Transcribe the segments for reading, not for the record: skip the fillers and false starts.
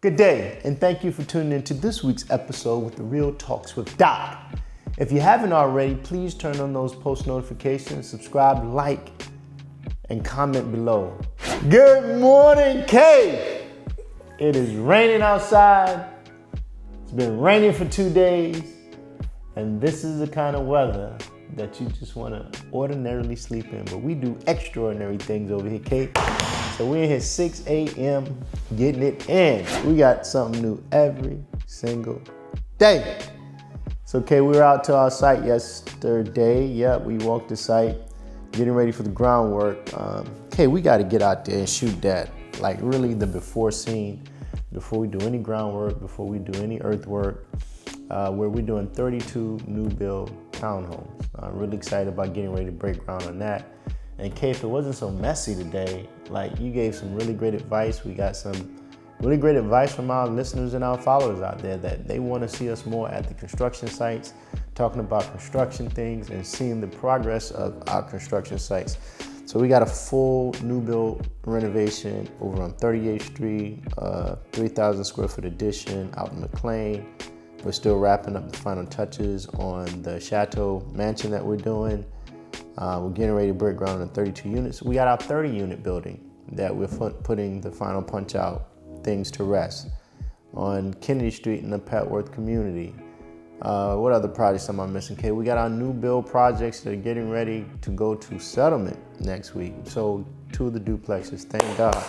Good day, and thank you for tuning in to this week's episode with the Real Talks with Doc. If you haven't already, please turn on those post notifications, subscribe, like, and comment below. Good morning, Kay! It is raining outside. It's been raining for 2 days, and this is the kind of weather that you just want to ordinarily sleep in, but we do extraordinary things over here, Kay. So we're in here 6 a.m. getting it in. We got something new every single day. So, okay, we were out to our site yesterday. Yep, we walked the site, getting ready for the groundwork. Okay, we got to get out there and shoot that. Like really the before scene, before we do any groundwork, before we do any earthwork, where we're doing 32 new build townhomes. I'm really excited about getting ready to break ground on that. And Kay, if it wasn't so messy today, like you gave some really great advice. We got some really great advice from our listeners and our followers out there that they want to see us more at the construction sites, talking about construction things and seeing the progress of our construction sites. So we got a full new build renovation over on 38th Street, 3,000 square foot addition out in McLean. We're still wrapping up the final touches on the Chateau mansion that we're doing. We're getting ready to break ground on 32 units. We got our 30 unit building that we're putting the final punch out things to rest on Kennedy Street in the Petworth community. What other projects am I missing, Kay? We got our new build projects that are getting ready to go to settlement next week. So 2 of the duplexes, thank God.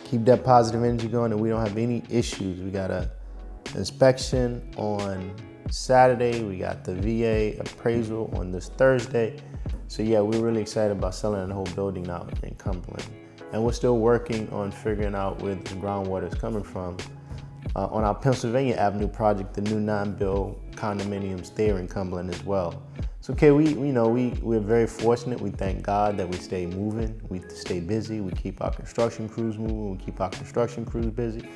Keep that positive energy going and we don't have any issues. We got a inspection on Saturday. We got the VA appraisal on this Thursday. So yeah, we're really excited about selling the whole building out in Cumberland. And we're still working on figuring out where the groundwater is coming from. On our Pennsylvania Avenue project, the new non-build condominiums there in Cumberland as well. So okay, we're very fortunate. We thank God that we stay moving, we stay busy, we keep our construction crews moving, we keep our construction crews busy.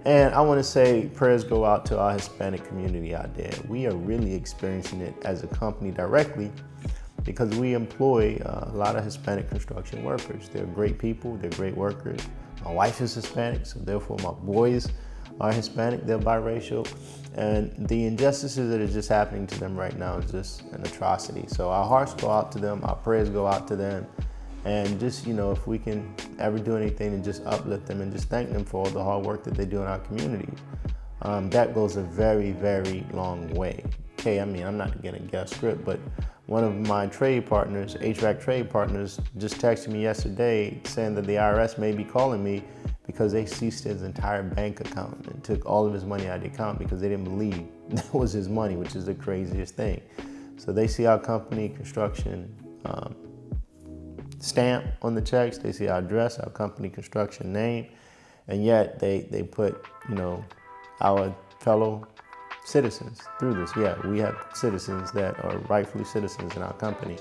And I want to say prayers go out to our Hispanic community out there. We are really experiencing it as a company directly because we employ a lot of Hispanic construction workers. They're great people, they're great workers. My wife is Hispanic, so therefore my boys are Hispanic, they're biracial. And the injustices that are just happening to them right now is just an atrocity. So our hearts go out to them, our prayers go out to them. And just, if we can ever do anything to just uplift them and just thank them for all the hard work that they do in our communities, that goes a very, very long way. Okay, I'm not gonna guess script, but one of my trade partners, HVAC trade partners, just texted me yesterday saying that the IRS may be calling me because they seized his entire bank account and took all of his money out of the account because they didn't believe that was his money, which is the craziest thing. So they see our company, construction, stamp on the checks, they see our address, our company construction name, and yet they put, our fellow citizens through this. Yeah, we have citizens that are rightfully citizens in our company,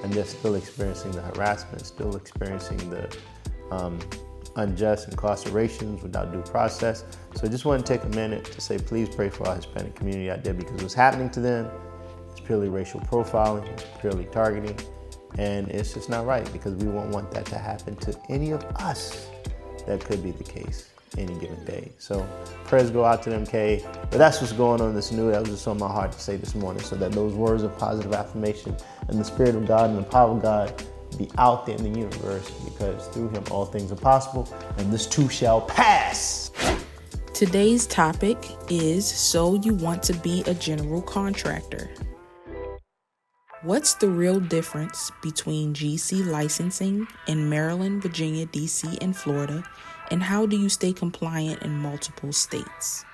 and they're still experiencing the harassment, still experiencing the unjust incarcerations without due process. So I just want to take a minute to say, please pray for our Hispanic community out there because what's happening to them is purely racial profiling, it's purely targeting. And it's just not right because we won't want that to happen to any of us. That could be the case any given day. So prayers go out to them, Kay. But that's what's going on this new. That was just on my heart to say this morning so that those words of positive affirmation and the Spirit of God and the power of God be out there in the universe because through Him all things are possible and this too shall pass. Today's topic is So You Want to Be a General Contractor. What's the real difference between GC licensing in Maryland, Virginia, DC, and Florida, and how do you stay compliant in multiple states?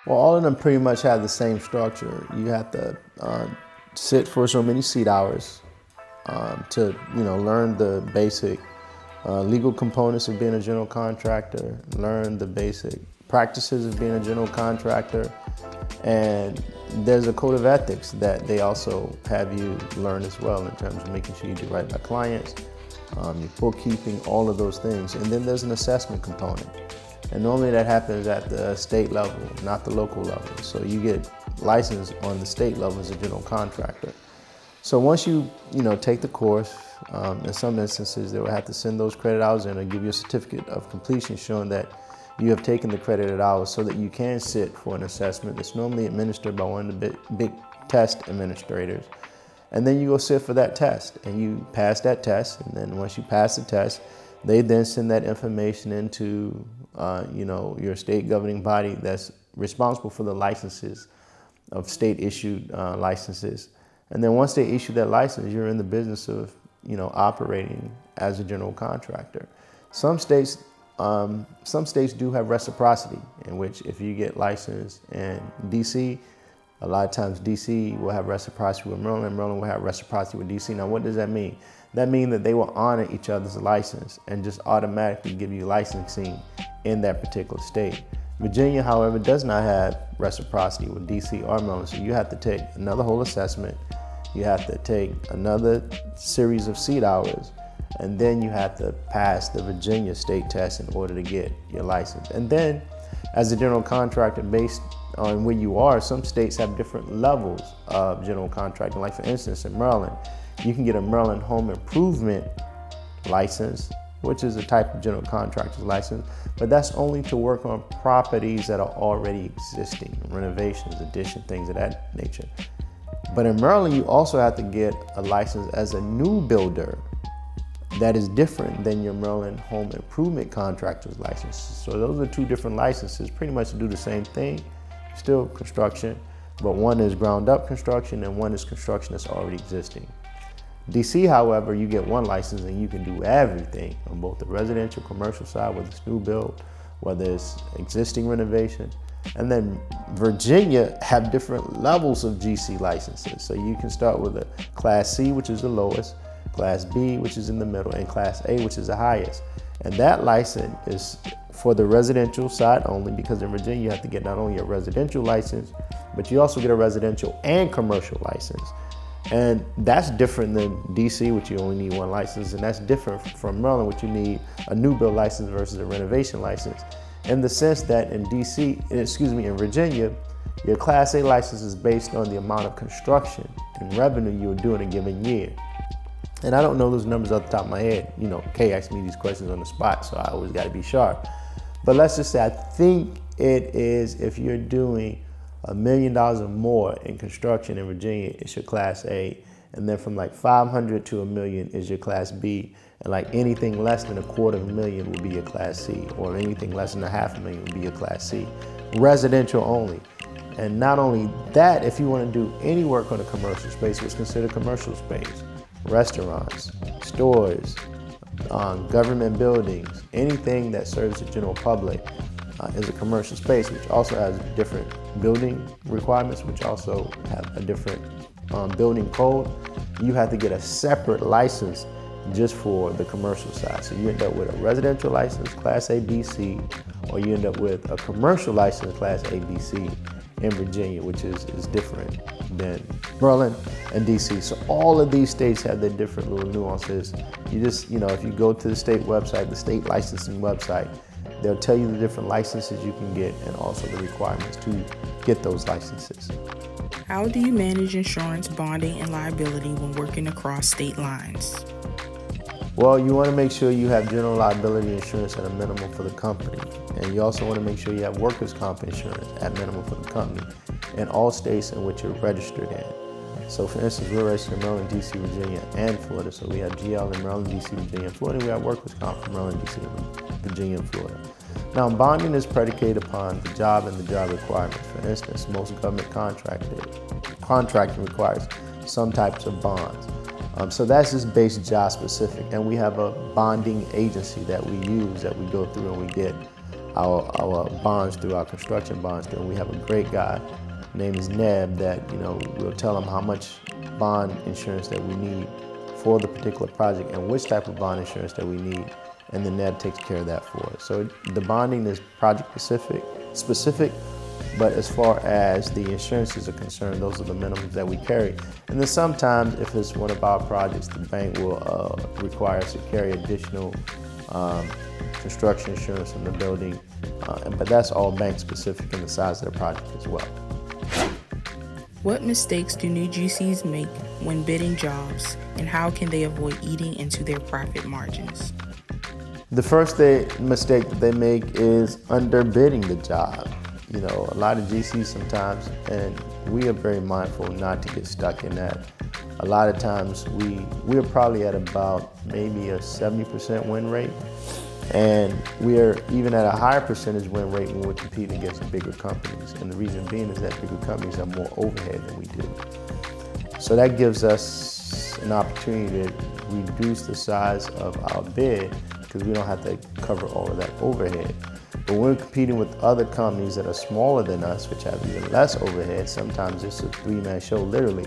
Well, all of them pretty much have the same structure. You have to sit for so many seat hours to learn the basic legal components of being a general contractor, learn the basic practices of being a general contractor, and there's a code of ethics that they also have you learn as well in terms of making sure you do right by clients, your bookkeeping, all of those things. And then there's an assessment component. And normally that happens at the state level, not the local level. So you get licensed on the state level as a general contractor. So once you take the course, in some instances they will have to send those credit hours in or give you a certificate of completion showing that you have taken the credited hours so that you can sit for an assessment that's normally administered by one of the big test administrators. And then you go sit for that test and you pass that test. And then once you pass the test, they then send that information into your state governing body that's responsible for the licenses of state issued licenses. And then once they issue that license, you're in the business of operating as a general contractor. Some states do have reciprocity, in which if you get licensed in DC, a lot of times DC will have reciprocity with Maryland, Maryland will have reciprocity with DC. Now, what does that mean? That means that they will honor each other's license and just automatically give you licensing in that particular state. Virginia, however, does not have reciprocity with DC or Maryland, so you have to take another whole assessment. You have to take another series of seat hours, and then you have to pass the Virginia state test in order to get your license. And then, as a general contractor, based on where you are, some states have different levels of general contracting. Like for instance, in Maryland, you can get a Maryland home improvement license, which is a type of general contractor's license, but that's only to work on properties that are already existing, renovations, addition, things of that nature. But in Maryland, you also have to get a license as a new builder that is different than your Maryland home improvement contractor's license. So those are two different licenses, pretty much to do the same thing, still construction, but one is ground up construction and one is construction that's already existing. DC, however, you get one license and you can do everything on both the residential, commercial side, whether it's new build, whether it's existing renovation. And then Virginia have different levels of GC licenses. So you can start with a Class C, which is the lowest, Class B, which is in the middle, and Class A, which is the highest. And that license is for the residential side only, because in Virginia you have to get not only a residential license, but you also get a residential and commercial license. And that's different than DC, which you only need one license, and that's different from Maryland, which you need a new build license versus a renovation license. In the sense that in in Virginia, your Class A license is based on the amount of construction and revenue you'll do in a given year. And I don't know those numbers off the top of my head. Kay asked me these questions on the spot, so I always got to be sharp. But let's just say I think it is, if you're doing $1 million or more in construction in Virginia, it's your Class A. And then from like 500 to $1 million is your Class B. And like anything less than $250,000 will be your Class C, or anything less than $500,000 will be your Class C. Residential only. And not only that, if you want to do any work on a commercial space, what's considered commercial space, restaurants, stores, government buildings, anything that serves the general public is a commercial space, which also has different building requirements, which also have a different building code. You have to get a separate license just for the commercial side. So you end up with a residential license, Class A, B, C, or you end up with a commercial license, Class A, B, C in Virginia, which is different than Maryland and DC. So all of these states have their different little nuances. You just, if you go to the state website, the state licensing website, they'll tell you the different licenses you can get and also the requirements to get those licenses. How do you manage insurance, bonding, and liability when working across state lines? Well, you want to make sure you have general liability insurance at a minimum for the company. And you also want to make sure you have workers' comp insurance at minimum for the company in all states in which you're registered in. So for instance, we're registered in Maryland, DC, Virginia, and Florida. So we have GL in Maryland, DC, Virginia, and Florida. We have workers' comp from Maryland, DC, Virginia, and Florida. Now, bonding is predicated upon the job and the job requirements. For instance, most government contracting requires some types of bonds. So that's just based job specific. And we have a bonding agency that we use, that we go through and we get our bonds through, our construction bonds through. And we have a great guy, name is Neb, that, we'll tell him how much bond insurance that we need for the particular project and which type of bond insurance that we need. And then Neb takes care of that for us. So the bonding is project specific, but as far as the insurances are concerned, those are the minimums that we carry. And then sometimes, if it's one of our projects, the bank will require us to carry additional construction insurance in the building, but that's all bank specific in the size of the project as well. What mistakes do new GCs make when bidding jobs, and how can they avoid eating into their profit margins? The first mistake that they make is underbidding the job. You know, a lot of GCs sometimes, and we are very mindful not to get stuck in that. A lot of times we're probably at about maybe a 70% win rate, and we're even at a higher percentage win rate when we're competing against bigger companies. And the reason being is that bigger companies have more overhead than we do. So that gives us an opportunity to reduce the size of our bid because we don't have to cover all of that overhead. But when we're competing with other companies that are smaller than us, which have even less overhead, sometimes it's a three-man show, literally,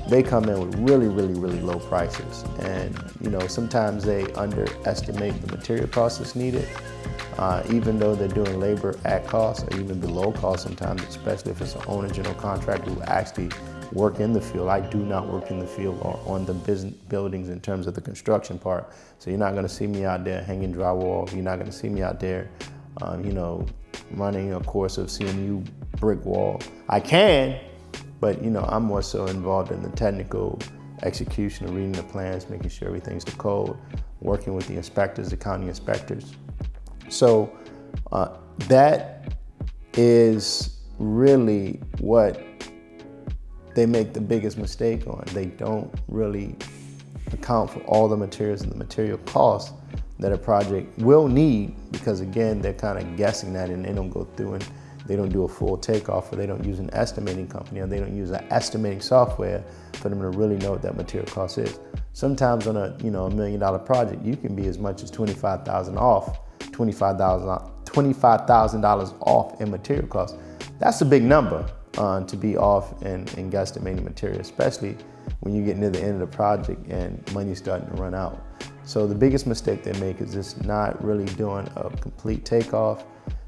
they come in with really, really, really low prices. And, you know, sometimes they underestimate the material cost that's needed, even though they're doing labor at cost or even below cost sometimes, especially if it's an owner general contractor who actually work in the field. I do not work in the field or on the buildings in terms of the construction part. So you're not gonna see me out there hanging drywall. You're not gonna see me out there, you know, running a course of CMU brick wall. I can, but you know, I'm more so involved in the technical execution of reading the plans, making sure everything's to code, working with the inspectors, the county inspectors. So that is really what they make the biggest mistake on. They don't really account for all the materials and the material costs that a project will need, because again, they're kind of guessing that, and they don't go through and they don't do a full takeoff, or they don't use an estimating company, or they don't use an estimating software for them to really know what that material cost is. Sometimes on a $1 million project, you can be as much as $25,000 off, $25,000 off in material costs. That's a big number to be off in guesstimating material, especially when you get near the end of the project and money's starting to run out. So the biggest mistake they make is just not really doing a complete takeoff,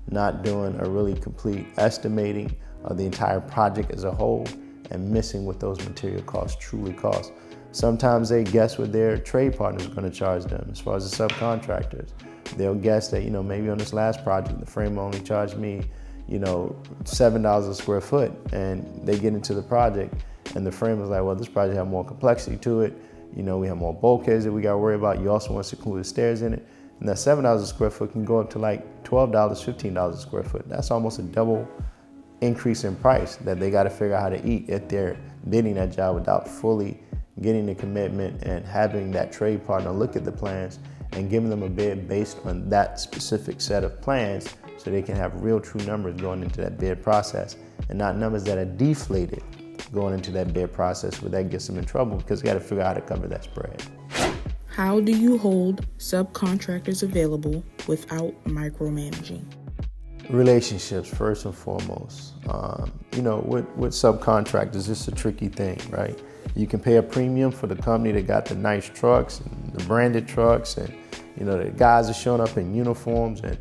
not doing a really complete estimating of the entire project as a whole, and missing what those material costs truly cost. Sometimes they guess what their trade partners are going to charge them as far as the subcontractors. They'll guess that, maybe on this last project, the framer only charged me $7 a square foot, and they get into the project and the framer's like, well, this project has more complexity to it. We have more bulkheads that we got to worry about. You also want to include the stairs in it. And that $7 a square foot can go up to like $12, $15 a square foot. That's almost a double increase in price that they got to figure out how to eat if they're bidding that job without fully getting the commitment and having that trade partner look at the plans and giving them a bid based on that specific set of plans, so they can have real true numbers going into that bid process and not numbers that are deflated going into that bid process where that gets them in trouble because they got to figure out how to cover that spread. How do you hold subcontractors available without micromanaging? Relationships, first and foremost. With subcontractors, it's a tricky thing, right? You can pay a premium for the company that got the nice trucks and the branded trucks, and the guys are showing up in uniforms, and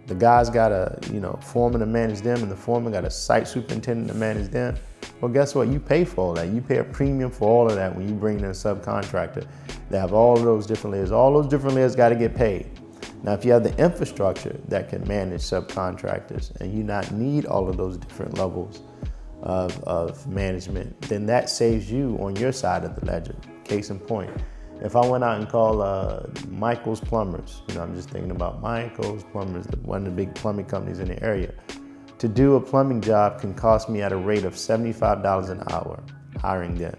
the guys got a foreman to manage them, and the foreman got a site superintendent to manage them. Well, guess what? You pay for all that. You pay a premium for all of that when you bring in a subcontractor. They have all of those different layers. All those different layers got to get paid. Now, if you have the infrastructure that can manage subcontractors and you not need all of those different levels of management, then that saves you on your side of the ledger. Case in point, if I went out and called Michael's Plumbers, I'm just thinking about Michael's Plumbers, one of the big plumbing companies in the area. To do a plumbing job can cost me at a rate of $75 an hour, hiring them.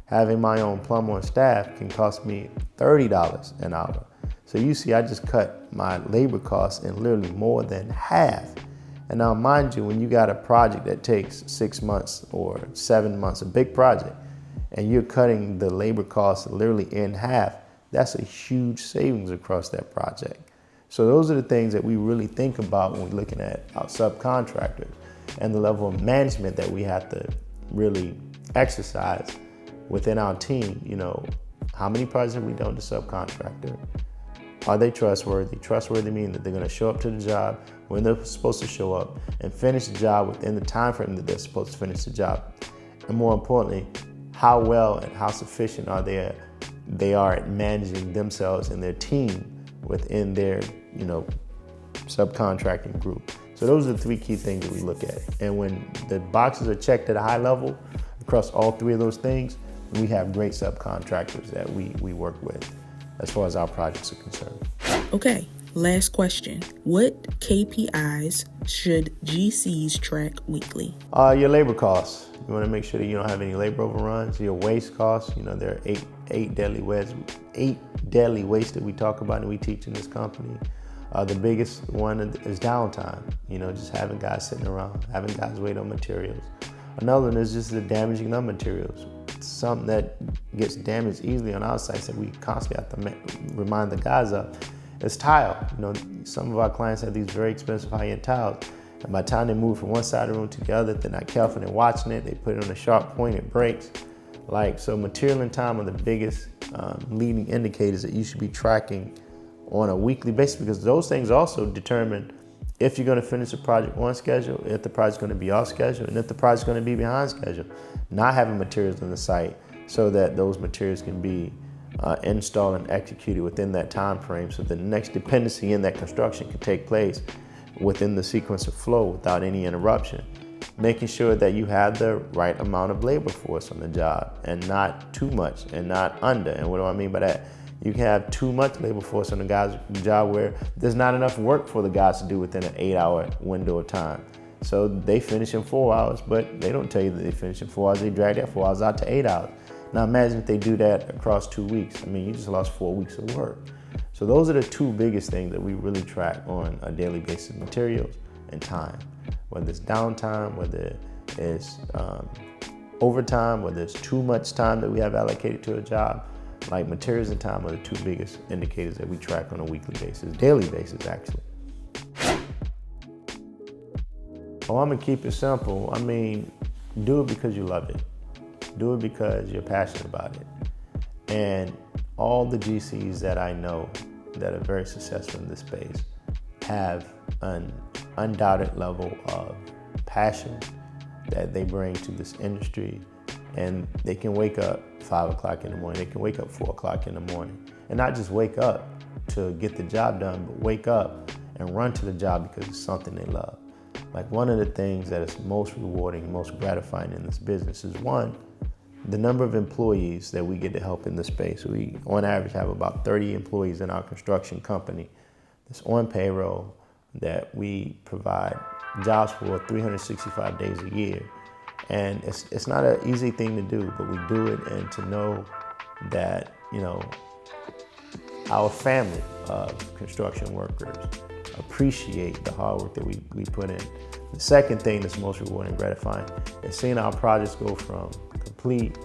Having my own plumber on staff can cost me $30 an hour. So you see, I just cut my labor costs in literally more than half. And now mind you, when you got a project that takes 6 months or 7 months, a big project, and you're cutting the labor costs literally in half, that's a huge savings across that project. So those are the things that we really think about when we're looking at our subcontractors and the level of management that we have to really exercise within our team. How many projects have we done with the subcontractor? Are they trustworthy? Trustworthy meaning that they're going to show up to the job when they're supposed to show up and finish the job within the time frame that they're supposed to finish the job. And more importantly, how well and how sufficient they are at managing themselves and their team within their subcontracting group. So those are the three key things that we look at. And when the boxes are checked at a high level across all three of those things, we have great subcontractors that we work with as far as our projects are concerned. Okay, last question. What KPIs should GCs track weekly? Your labor costs. You want to make sure that you don't have any labor overruns. Your waste costs. There are eight deadly wastes that we talk about and we teach in this company. The biggest one is downtime. Just having guys sitting around, having guys wait on materials. Another one is just the damaging of materials. It's something that gets damaged easily on our sites that we constantly have to remind the guys of. It's tile. Some of our clients have these very expensive high-end tiles. And by the time they move from one side of the room to the other, if they're not careful in watching it, they put it on a sharp point, it breaks. So material and time are the biggest leading indicators that you should be tracking on a weekly basis, because those things also determine if you're going to finish a project on schedule, if the project's going to be off schedule, and if the project's going to be behind schedule. Not having materials on the site so that those materials can be installed and executed within that time frame, so the next dependency in that construction can take place within the sequence of flow without any interruption. Making sure that you have the right amount of labor force on the job and not too much and not under. And what do I mean by that? You can have too much labor force on the guy's job where there's not enough work for the guys to do within an 8-hour window of time. So they finish in 4 hours, but they don't tell you that they finish in 4 hours. They drag that 4 hours out to 8 hours. Now imagine if they do that across 2 weeks. You just lost 4 weeks of work. So those are the two biggest things that we really track on a daily basis: materials and time. Whether it's downtime, whether it's overtime, whether it's too much time that we have allocated to a job. Materials and time are the two biggest indicators that we track on a weekly basis, daily basis actually. I'm gonna keep it simple. Do it because you love it. Do it because you're passionate about it. And all the GCs that I know that are very successful in this space have an undoubted level of passion that they bring to this industry. And they can wake up 5 o'clock in the morning, they can wake up 4 o'clock in the morning, and not just wake up to get the job done, but wake up and run to the job because it's something they love. One of the things that is most rewarding, most gratifying in this business is, one, the number of employees that we get to help in this space. We, on average, have about 30 employees in our construction company that's on payroll that we provide jobs for 365 days a year. And it's not an easy thing to do, but we do it, and to know that, our family of construction workers appreciate the hard work that we put in. The second thing that's most rewarding and gratifying is seeing our projects go from complete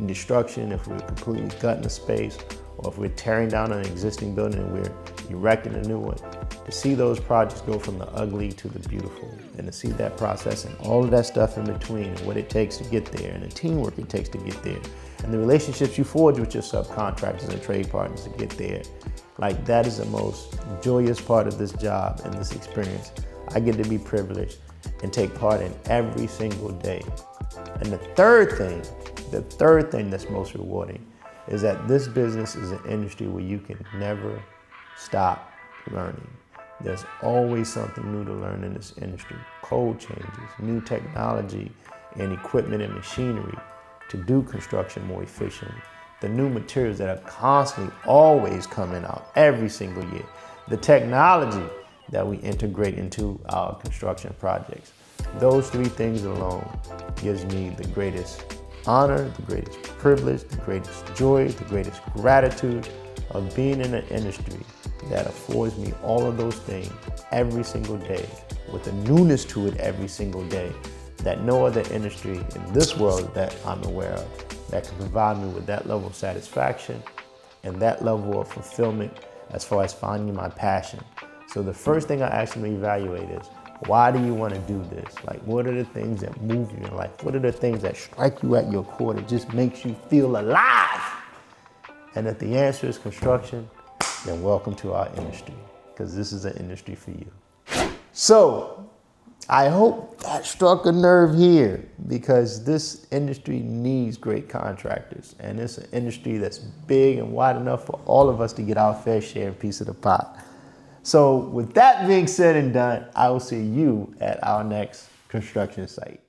destruction, if we're completely gutting a space, or if we're tearing down an existing building and we're erecting a new one, to see those projects go from the ugly to the beautiful, and to see that process and all of that stuff in between, and what it takes to get there, and the teamwork it takes to get there, and the relationships you forge with your subcontractors and trade partners to get there. That is the most joyous part of this job and this experience. I get to be privileged and take part in every single day. And the third thing that's most rewarding is that this business is an industry where you can never stop learning. There's always something new to learn in this industry. Code changes, new technology and equipment and machinery to do construction more efficiently. The new materials that are constantly always coming out every single year. The technology that we integrate into our construction projects. Those three things alone gives me the greatest honor, the greatest privilege, the greatest joy, the greatest gratitude of being in an industry that affords me all of those things every single day, with a newness to it every single day that no other industry in this world that I'm aware of that can provide me with that level of satisfaction and that level of fulfillment as far as finding my passion. So the first thing I actually evaluate is, why do you want to do this? What are the things that move you in life? What are the things that strike you at your core that just makes you feel alive? And if the answer is construction, then welcome to our industry, because this is an industry for you. So I hope that struck a nerve here, because this industry needs great contractors, and it's an industry that's big and wide enough for all of us to get our fair share and piece of the pot. So with that being said and done, I will see you at our next construction site.